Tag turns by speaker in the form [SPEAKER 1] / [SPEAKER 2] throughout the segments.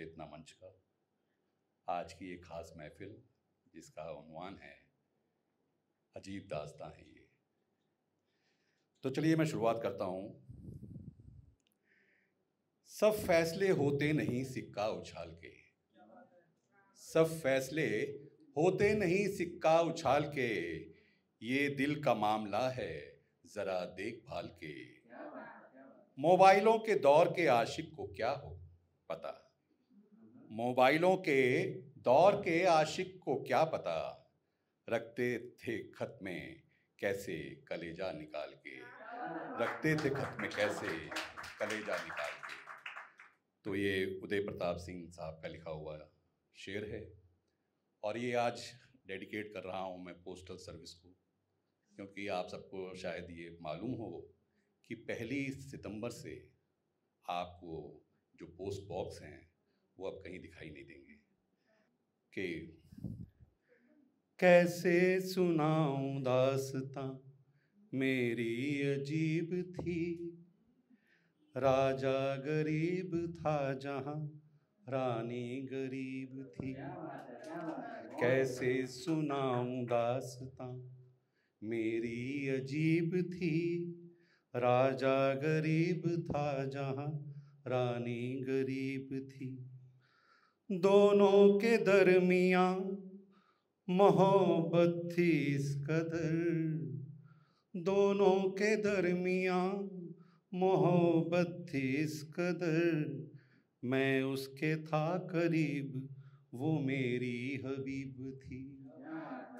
[SPEAKER 1] चेतना मंच का आज की एक खास महफिल जिसका उन्वान है अजीब दास्तां है ये। तो चलिए मैं शुरुआत करता हूँ। सब फैसले होते नहीं सिक्का उछाल के, सब फैसले होते नहीं सिक्का उछाल के, ये दिल का मामला है जरा देखभाल के। मोबाइलों के दौर के आशिक को क्या हो पता, मोबाइलों के दौर के आशिक को क्या पता, रखते थे खत में कैसे कलेजा निकाल के, रखते थे खत में कैसे कलेजा निकाल के। तो ये उदय प्रताप सिंह साहब का लिखा हुआ शेर है और ये आज डेडिकेट कर रहा हूँ मैं पोस्टल सर्विस को, क्योंकि आप सबको शायद ये मालूम हो कि 1 सितंबर से आपको जो पोस्ट बॉक्स हैं वो अब कहीं दिखाई नहीं देंगे। कि कैसे सुनाऊं दास्तां मेरी अजीब थी, राजा गरीब था जहां रानी गरीब थी। कैसे सुनाऊं दास्तां मेरी अजीब थी, राजा गरीब था जहां रानी गरीब थी। दोनों के दरमियां मोहब्बत थी इस कदर, दोनों के दरमियां मोहब्बत थी इस कदर, मैं उसके था करीब वो मेरी हबीब थी,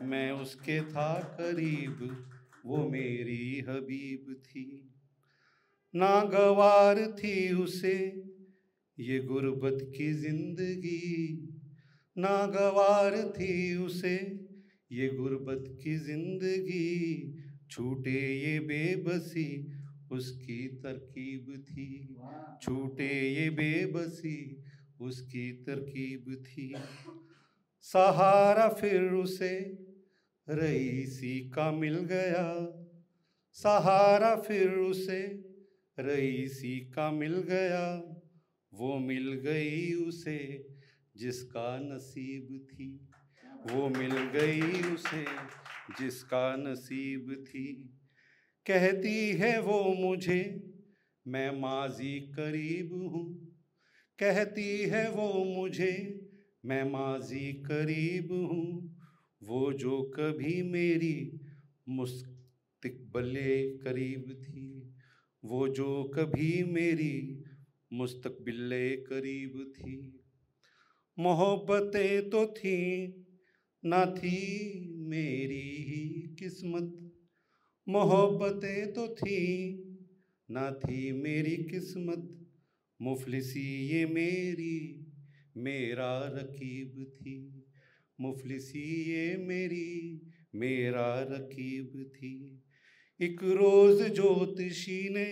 [SPEAKER 1] मैं उसके था करीब वो मेरी हबीब थी। नागवार थी उसे ये गुर्बत की जिंदगी, नागवार थी उसे ये गुर्बत की जिंदगी, छूटे ये बेबसी उसकी तरकीब थी, छूटे ये बेबसी उसकी तरकीब थी। सहारा फिर उसे रईसी का मिल गया, सहारा फिर उसे रईसी का मिल गया, वो मिल गई उसे जिसका नसीब थी, वो मिल गई उसे जिसका नसीब थी। कहती है वो मुझे मैं माजी करीब हूँ, कहती है वो मुझे मैं माजी करीब हूँ, वो जो कभी मेरी मुस्तकबिले करीब थी, वो जो कभी मेरी मुस्तकबिले करीब थी। मोहब्बतें तो थी ना थी मेरी ही किस्मत, मोहब्बतें तो थी ना थी मेरी किस्मत, मुफलिसी ये मेरी मेरा रकीब थी, मुफलिसी ये मेरी मेरा रकीब थी। एक रोज ज्योतिषी ने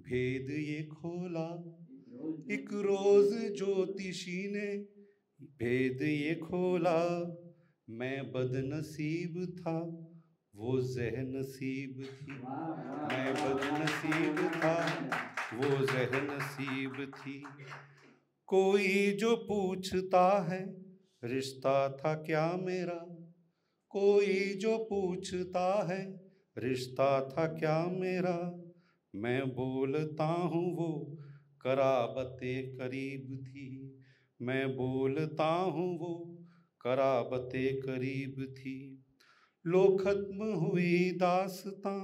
[SPEAKER 1] भेद ये खोला, एक रोज ज्योतिषी ने भेद ये खोला, मैं बदनसीब था वो ज़हनसीब थी, मैं बदनसीब था वो ज़हनसीब थी। कोई जो पूछता है रिश्ता था क्या मेरा, कोई जो पूछता है रिश्ता था क्या मेरा, मैं बोलता हूँ वो कराबते करीब थी, मैं बोलता हूँ वो कराबते करीब थी। लो खत्म हुई दास्तां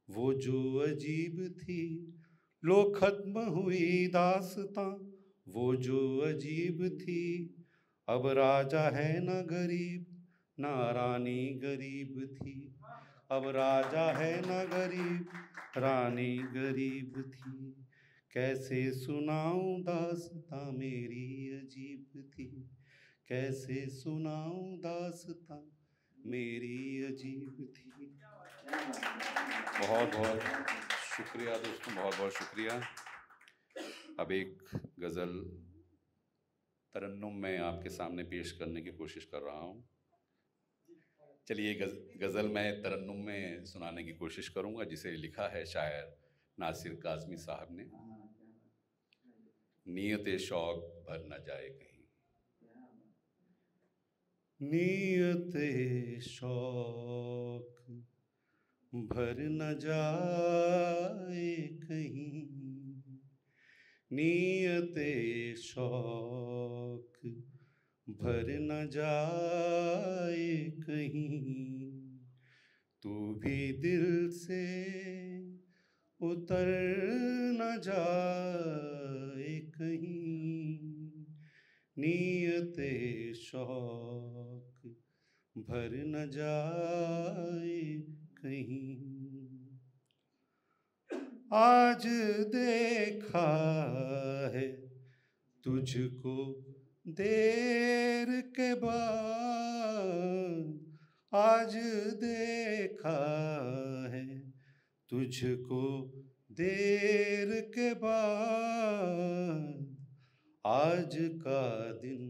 [SPEAKER 1] वो जो अजीब थी, लो खत्म हुई दास्तां वो जो अजीब थी। अब राजा है न गरीब ना रानी गरीब थी, अब राजा है न गरीब रानी गरीब थी। कैसे सुनाऊं दास्तां मेरी अजीब थी, कैसे सुनाऊं दास्तां मेरी अजीब थी। बहुत बहुत शुक्रिया दोस्तों, बहुत बहुत शुक्रिया। अब एक गज़ल तरन्नुम में आपके सामने पेश करने की कोशिश कर रहा हूँ। चलिए गज़ल मैं तरन्नुम में सुनाने की कोशिश करूँगा, जिसे लिखा है शायर नासिर काज़मी साहब ने। नियत शौक़ भर न जाए कहीं। नीयते शौक भर न जाए कहीं, नीयते शौक भर न जाए कहीं। तू भी दिल से उतर न जाए कहीं, नीयते शौक भर न जाए कहीं। आज देखा है तुझको देर के बाद, आज देखा है तुझको देर के बाद, आज का दिन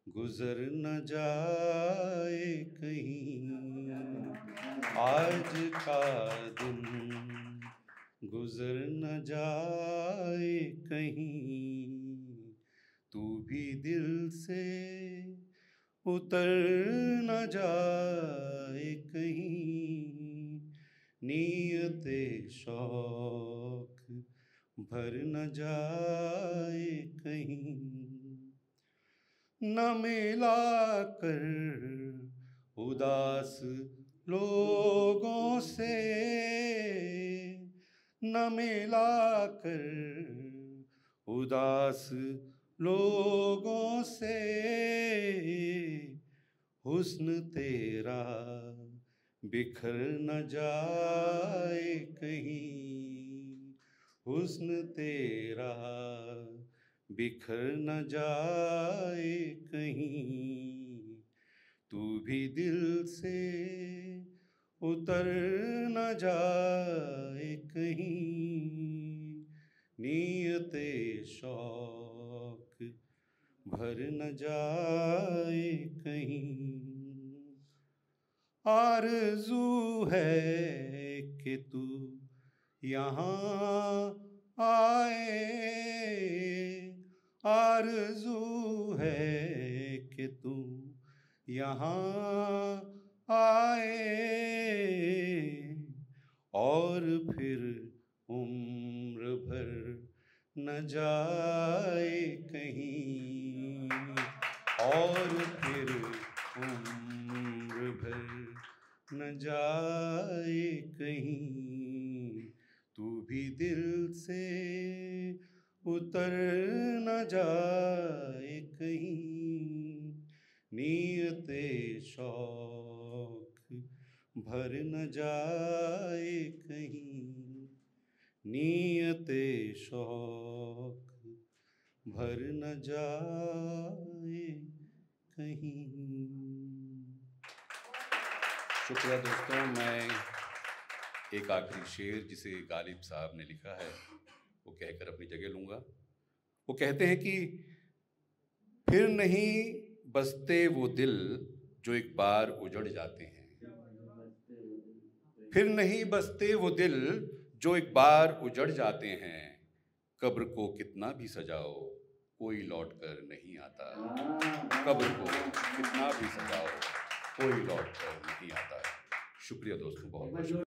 [SPEAKER 1] गुजर न जाए कहीं, आज का दिन गुजर न जाए कहीं। तू भी दिल से उतर न जाए कहीं, नीयते शौक भर न जाए कहीं। न मिला कर उदास लोगों से, न मिला कर उदास लोगों से, हुस्न तेरा बिखर न जाए कहीं, हुस्न तेरा बिखर न जाए कहीं। तू भी दिल से उतर न जाए कहीं, नीयते शौक भर न जाए कहीं। आरज़ू है कि तू यहाँ आए, आरज़ू है कि तू यहाँ आए, और फिर उम्र भर न जाए कहीं, और फिर उम्र भर न जाए कहीं। तू भी दिल से उतर न जाए कहीं, नीयते शौक भर न जाए कहीं, नीयते शौक भर न जाए कहीं। शुक्रिया दोस्तों। मैं एक आखिरी शेर जिसे गालिब साहब ने लिखा है वो कहकर अपनी जगह लूँगा। वो कहते हैं कि फिर नहीं बसते वो दिल जो एक बार उजड़ जाते हैं, फिर नहीं बसते वो दिल जो एक बार उजड़ जाते हैं। कब्र को कितना भी सजाओ कोई लौट कर नहीं आता, कब्र को कितना भी सजाओ कोई लौट कर नहीं आता। शुक्रिया दोस्तों, बहुत बहुत शुक्रिया।